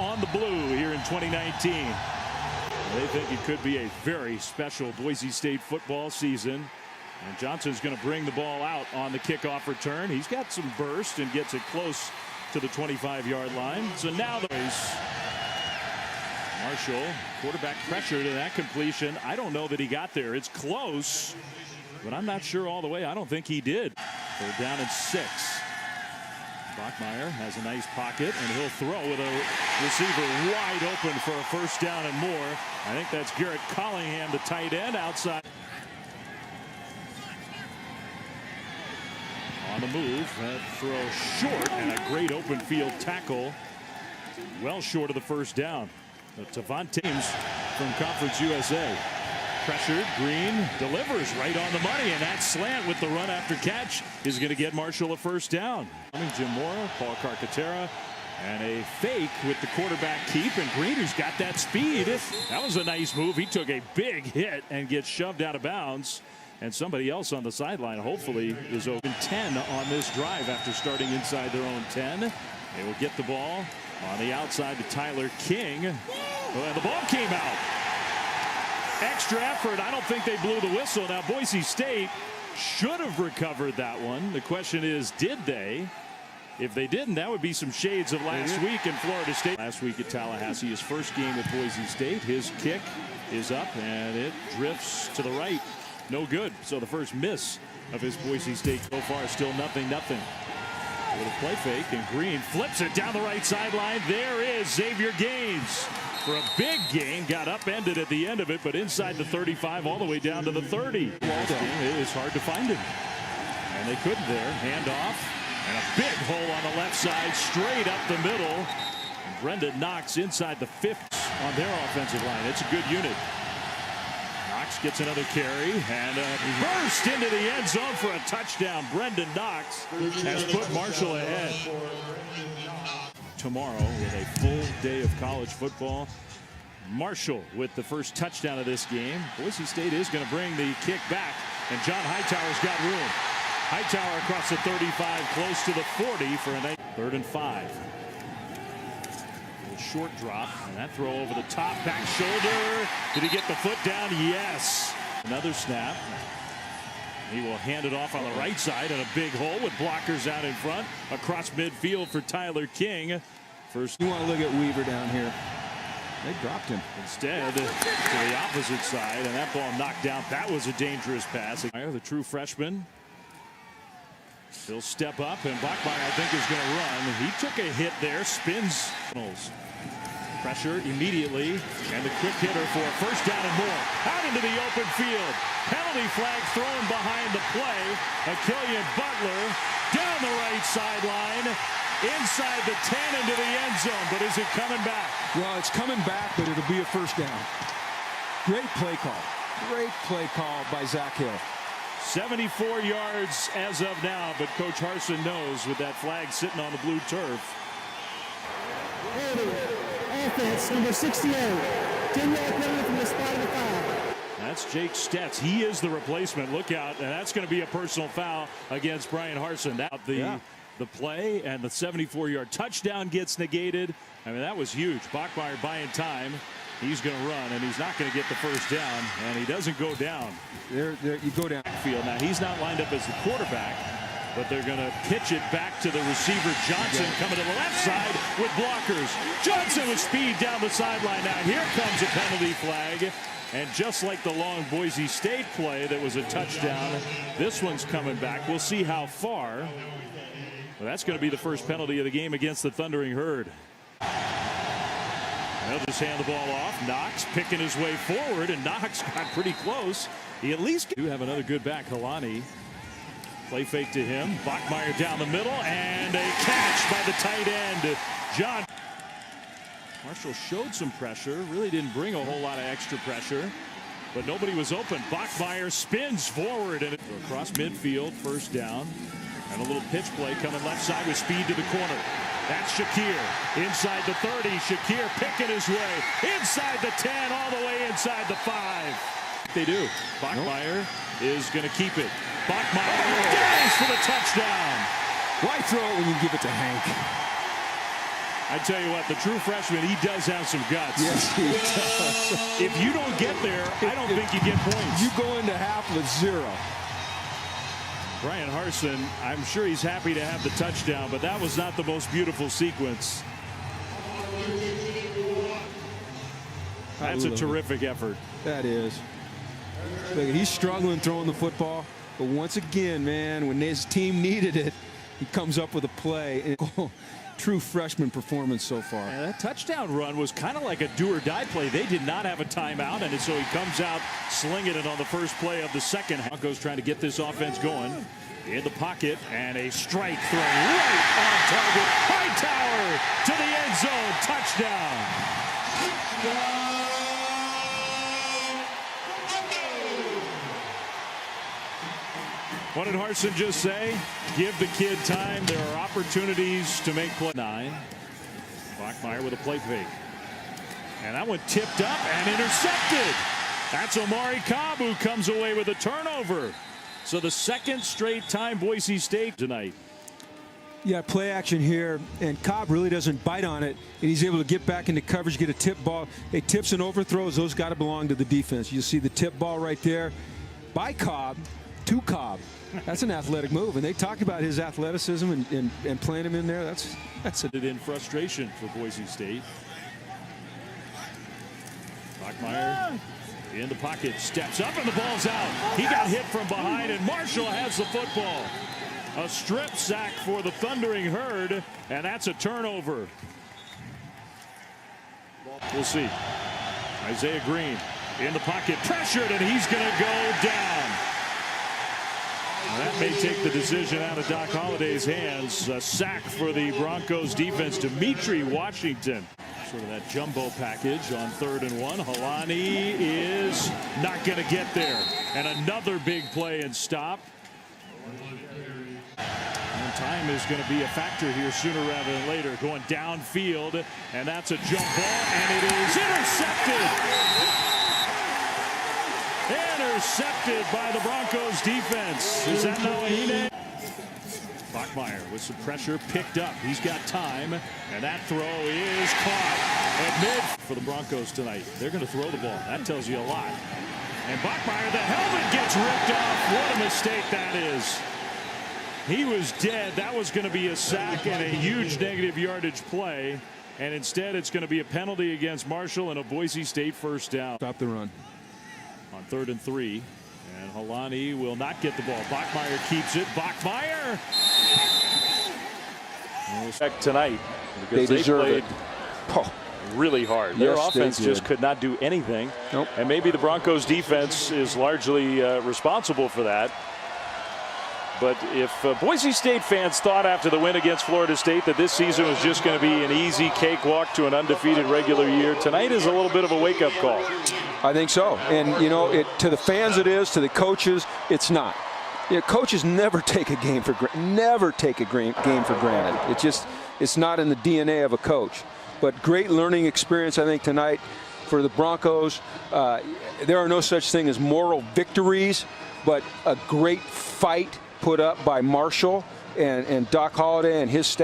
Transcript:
on the blue here in 2019. They think it could be a very special Boise State football season. And Johnson's going to bring the ball out on the kickoff return. He's got some burst and gets it close to the 25-yard line. So now the Marshall, quarterback pressure to that completion. I don't know that he got there. It's close, but I'm not sure all the way. I don't think he did. They're down at 6. Bachmeier has a nice pocket, and he'll throw with a receiver wide open for a first down and more. I think that's Garrett Collingham, the tight end, outside. On the move, that throw short, and a great open field tackle. Well short of the first down. Tavante from Conference USA. Pressured, Green delivers right on the money, and that slant with the run after catch is going to get Marshall a first down. Jim Mora, Paul Carcaterra, and a fake with the quarterback keep, and Green, who's got that speed. That was a nice move. He took a big hit and gets shoved out of bounds, and somebody else on the sideline hopefully is open. 10 on this drive after starting inside their own 10. They will get the ball on the outside to Tyler King. And the ball came out. Extra effort. I don't think they blew the whistle. Now Boise State should have recovered that one. The question is, did they? If they didn't, that would be some shades of last week in Florida State. Last week at Tallahassee, his first game with Boise State. His kick is up and it drifts to the right. No good. So the first miss of his Boise State so far, still 0-0. With a play fake, and Green flips it down the right sideline. There is Xavier Gaines for a big gain. Got upended at the end of it, but inside the 35 all the way down to the 30. It is hard to find him. And they couldn't there. Handoff. And a big hole on the left side, straight up the middle. And Brendan Knox inside the 50 on their offensive line. It's a good unit. Knox gets another carry and a burst into the end zone for a touchdown. Brendan Knox has put Marshall ahead. Tomorrow with a full day of college football. Marshall with the first touchdown of this game. Boise State is going to bring the kick back, and John Hightower's got room. Hightower across the 35, close to the 40 for a 3rd and 5. A short drop, and that throw over the top, back shoulder. Did he get the foot down? Yes. Another snap. He will hand it off on the right side in a big hole with blockers out in front. Across midfield for Tyler King. First, you want to look at Weaver down here. They dropped him. Instead, to the opposite side, and that ball knocked down. That was a dangerous pass. The true freshman. He'll step up, and Bachmeier, I think, is going to run. He took a hit there, spins. Pressure immediately, and the quick hitter for a first down and more. Out into the open field. Penalty flag thrown behind the play. Killian Butler down the right sideline, inside the 10 into the end zone. But is it coming back? Well, it's coming back, but it'll be a first down. Great play call. Great play call by Zach Hill. 74 yards as of now, but Coach Harsin knows with that flag sitting on the blue turf. Offense, number 68. 10-yard penalty from the spot of the foul. That's Jake Stetz. He is the replacement. Look out, and that's going to be a personal foul against Brian Harsin. The play and the 74-yard touchdown gets negated. I mean, that was huge. Bachmeier buying time. He's going to run, and he's not going to get the first down, and he doesn't go down. There you go down. Field. Now, he's not lined up as the quarterback, but they're going to pitch it back to the receiver, Johnson, coming to the left side with blockers. Johnson with speed down the sideline. Now, here comes a penalty flag, and just like the long Boise State play that was a touchdown, this one's coming back. We'll see how far. Well, that's going to be the first penalty of the game against the Thundering Herd. They'll just hand the ball off. Knox picking his way forward, and Knox got pretty close. He at least do have another good back, Kalani. Play fake to him. Bachmeier down the middle, and a catch by the tight end, John. Marshall showed some pressure, really didn't bring a whole lot of extra pressure, but nobody was open. Bachmeier spins forward and across midfield, first down. And a little pitch play coming left side with speed to the corner. That's Shakir inside the 30. Shakir picking his way inside the 10, all the way inside the 5. They do. Bachmeier is going to keep it. Bachmeier goes for the touchdown. Why throw it when you give it to Hank? I tell you what, the true freshman, he does have some guts. Yes, he does. If you don't get there, I don't think you get points. You go into half with 0. Brian Harsin, I'm sure he's happy to have the touchdown, but that was not the most beautiful sequence. That's a terrific effort. That is. Look, he's struggling throwing the football, but once again, man, when his team needed it, he comes up with a play. True freshman performance so far. And that touchdown run was kind of like a do-or-die play. They did not have a timeout, and so he comes out slinging it on the first play of the second half. Broncos trying to get this offense going. In the pocket, and a strike throw right on target. Hightower to the end zone. Touchdown. What did Harsin just say? Give the kid time. There are opportunities to make play. 9. Bachmeier with a play fake. And that one tipped up and intercepted. That's Omari Cobb who comes away with a turnover. So the second straight time Boise State tonight. Yeah, play action here, and Cobb really doesn't bite on it, and he's able to get back into coverage, get a tip ball. Hey, tips and overthrows, those got to belong to the defense. You see the tip ball right there by Cobb to Cobb. That's an athletic move, and they talked about his athleticism and playing him in there. That's it. In frustration for Boise State. Bachmeier in the pocket, steps up, and the ball's out. He got hit from behind, and Marshall has the football. A strip sack for the Thundering Herd, and that's a turnover. We'll see. Isaiah Green in the pocket, pressured, and he's going to go down. That may take the decision out of Doc Holliday's hands. A sack for the Broncos defense. Dimitri Washington. Sort of that jumbo package on 3rd and 1. Halani is not going to get there. And another big play and stop. And time is going to be a factor here sooner rather than later. Going downfield, and that's a jump ball, and it is intercepted. Intercepted by the Broncos defense. Is that Nawahine? Bachmeier with some pressure, picked up. He's got time, and that throw is caught at mid for the Broncos tonight. They're going to throw the ball. That tells you a lot. And Bachmeier, the helmet gets ripped off. What a mistake that is. He was dead. That was going to be a sack and a huge negative yardage play. And instead, it's going to be a penalty against Marshall and a Boise State first down. Stop the run. On 3rd and 3. And Halani will not get the ball. Bachmeier keeps it. Bachmeier! Tonight, because they played really hard. Their offense just could not do anything. Nope. And maybe the Broncos defense is largely responsible for that. But if Boise State fans thought after the win against Florida State that this season was just going to be an easy cakewalk to an undefeated regular year, tonight is a little bit of a wake-up call. I think so. And, you know, to the fans it is, to the coaches, it's not. You know, coaches never take a game for granted. It's not in the DNA of a coach. But great learning experience, I think, tonight for the Broncos. There are no such thing as moral victories, but a great fight put up by Marshall and Doc Holliday and his staff.